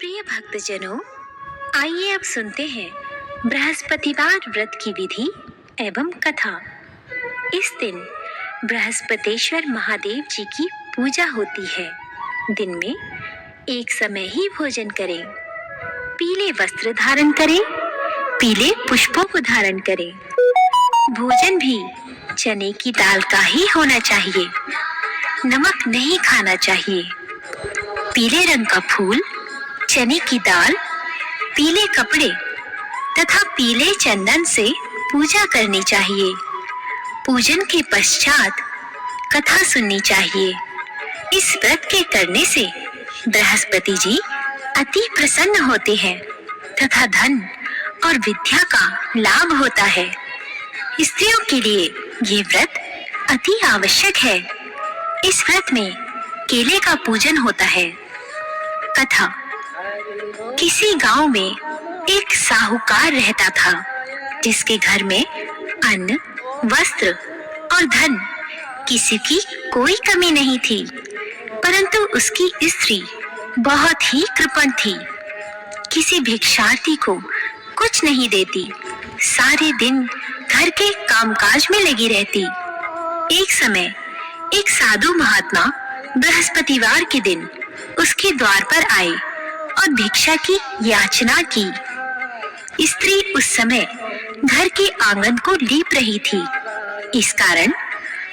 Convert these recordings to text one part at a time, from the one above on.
प्रिय भक्तजनों, आइए अब सुनते हैं बृहस्पतिवार व्रत की विधि एवं कथा। इस दिन बृहस्पतेश्वर महादेव जी की पूजा होती है। दिन में एक समय ही भोजन करें, पीले वस्त्र धारण करें, पीले पुष्पों को धारण करें। भोजन भी चने की दाल का ही होना चाहिए, नमक नहीं खाना चाहिए। पीले रंग का फूल, चने की दाल, पीले कपड़े तथा पीले चंदन से पूजा करनी चाहिए। पूजन के पश्चात कथा सुननी चाहिए। इस व्रत के करने से बृहस्पति जी अति प्रसन्न होते हैं तथा धन और विद्या का लाभ होता है। स्त्रियों के लिए ये व्रत अति आवश्यक है। इस व्रत में केले का पूजन होता है। कथा। किसी गांव में एक साहूकार रहता था, जिसके घर में अन्न, वस्त्र और धन किसी की कोई कमी नहीं थी, परंतु उसकी स्त्री बहुत ही कृपण थी। किसी भिक्षार्थी को कुछ नहीं देती, सारे दिन घर के कामकाज में लगी रहती। एक समय एक साधु महात्मा बृहस्पतिवार के दिन उसके द्वार पर आए और भिक्षा की याचना की। स्त्री उस समय घर के आंगन को लीप रही थी। इस कारण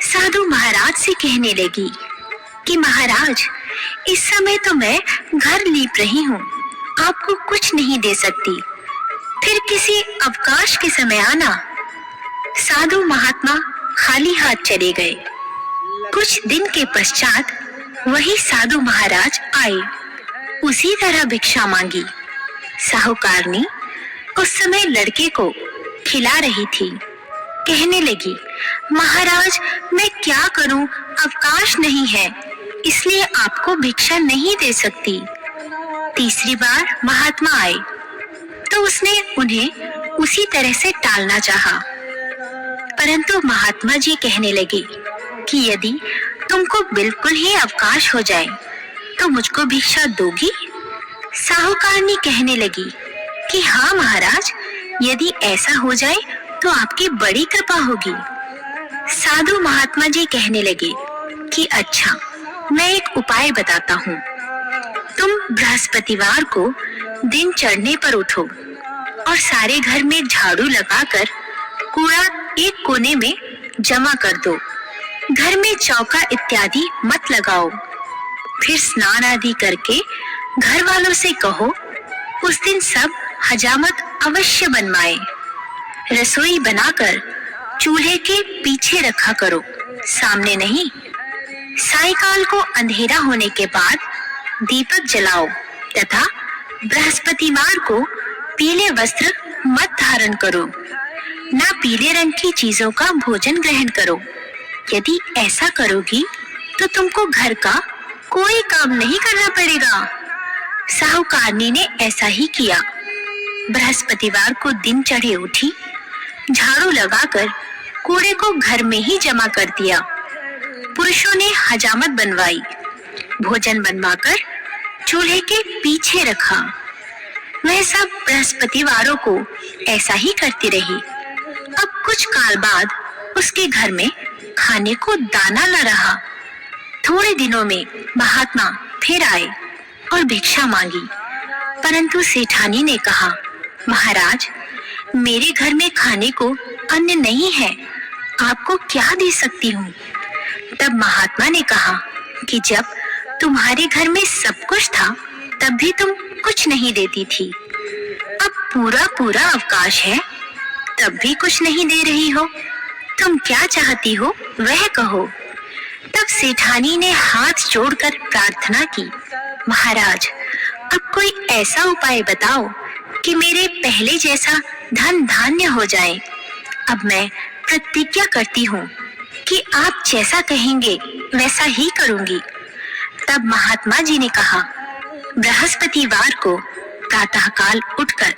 साधु महाराज से कहने लगी कि महाराज, इस समय तो मैं घर लीप रही हूँ, आपको कुछ नहीं दे सकती, फिर किसी अवकाश के समय आना। साधु महात्मा खाली हाथ चले गए। कुछ दिन के पश्चात वही साधु महाराज आए, उसी तरह भिक्षा मांगी। साहूकारनी उस समय लड़के को खिला रही थी। कहने लगी, महाराज मैं क्या करूं, अवकाश नहीं है, इसलिए आपको भिक्षा नहीं दे सकती। तीसरी बार महात्मा आए तो उसने उन्हें उसी तरह से टालना चाहा, परंतु महात्मा जी कहने लगे कि यदि तुमको बिल्कुल ही अवकाश हो जाए तो मुझको भिक्षा दोगी? साहूकारनी कहने लगी कि हाँ महाराज, यदि ऐसा हो जाए तो आपकी बड़ी कृपा होगी। साधु महात्मा जी कहने लगे कि अच्छा, मैं एक उपाय बताता हूँ। तुम बृहस्पतिवार को दिन चढ़ने पर उठो और सारे घर में झाड़ू लगाकर कूड़ा एक कोने में जमा कर दो। घर में चौका इत्यादि मत लगाओ। फिर स्नान आदि करके घर वालों से कहो उस दिन सब हजामत अवश्य बनवाए। रसोई बनाकर चूल्हे के पीछे रखा करो, सामने नहीं। सायंकाल को अंधेरा होने के बाद दीपक जलाओ तथा बृहस्पतिवार को पीले वस्त्र मत धारण करो, ना पीले रंग की चीजों का भोजन ग्रहण करो। यदि ऐसा करोगी तो तुमको घर का कोई काम नहीं करना पड़ेगा। साहूकारनी ने ऐसा ही किया। बृहस्पतिवार को दिन चढ़े उठी, झाड़ू लगाकर कूड़े को घर में ही जमा कर दिया। पुरुषों ने हजामत बनवाई, भोजन बनवाकर चूल्हे के पीछे रखा। वह सब बृहस्पतिवारों को ऐसा ही करती रही। अब कुछ काल बाद उसके घर में खाने को दाना न रहा। थोड़े दिनों में महात्मा फिर आए और भिक्षा मांगी, परंतु सेठानी ने कहा, महाराज मेरे घर में खाने को अन्न नहीं है, आपको क्या दे सकती हूँ? तब महात्मा ने कहा कि जब तुम्हारे घर में सब कुछ था तब भी तुम कुछ नहीं देती थी, अब पूरा पूरा अवकाश है तब भी कुछ नहीं दे रही हो। तुम क्या चाहती हो वह कहो। तब सेठानी ने हाथ जोड़कर प्रार्थना की, महाराज अब कोई ऐसा उपाय बताओ कि मेरे पहले जैसा धन धान्य हो जाए। अब मैं प्रतिज्ञा करती हूँ कि आप जैसा कहेंगे वैसा ही करूँगी। तब महात्मा जी ने कहा, बृहस्पतिवार को प्रातःकाल उठकर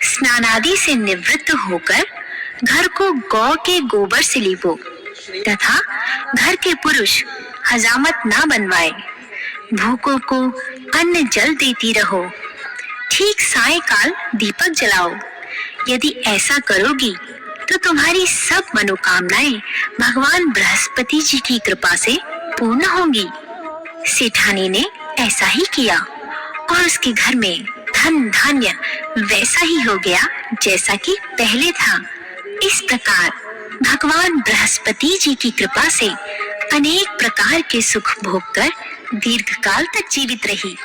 स्नान आदि से निवृत्त होकर घर को गौ के गोबर से लीपो तथा घर के पुरुष हजामत ना बनवाए। भूखों को अन्न जल देती रहो ठीक सायंकाल दीपक जलाओ। यदि ऐसा करोगी तो तुम्हारी सब मनोकामनाएं भगवान बृहस्पति जी की कृपा से पूर्ण होंगी। सेठानी ने ऐसा ही किया और उसके घर में धन धान्य वैसा ही हो गया जैसा कि पहले था। इस प्रकार भगवान बृहस्पति जी की कृपा से अनेक प्रकार के सुख भोग कर दीर्घकाल तक जीवित रही।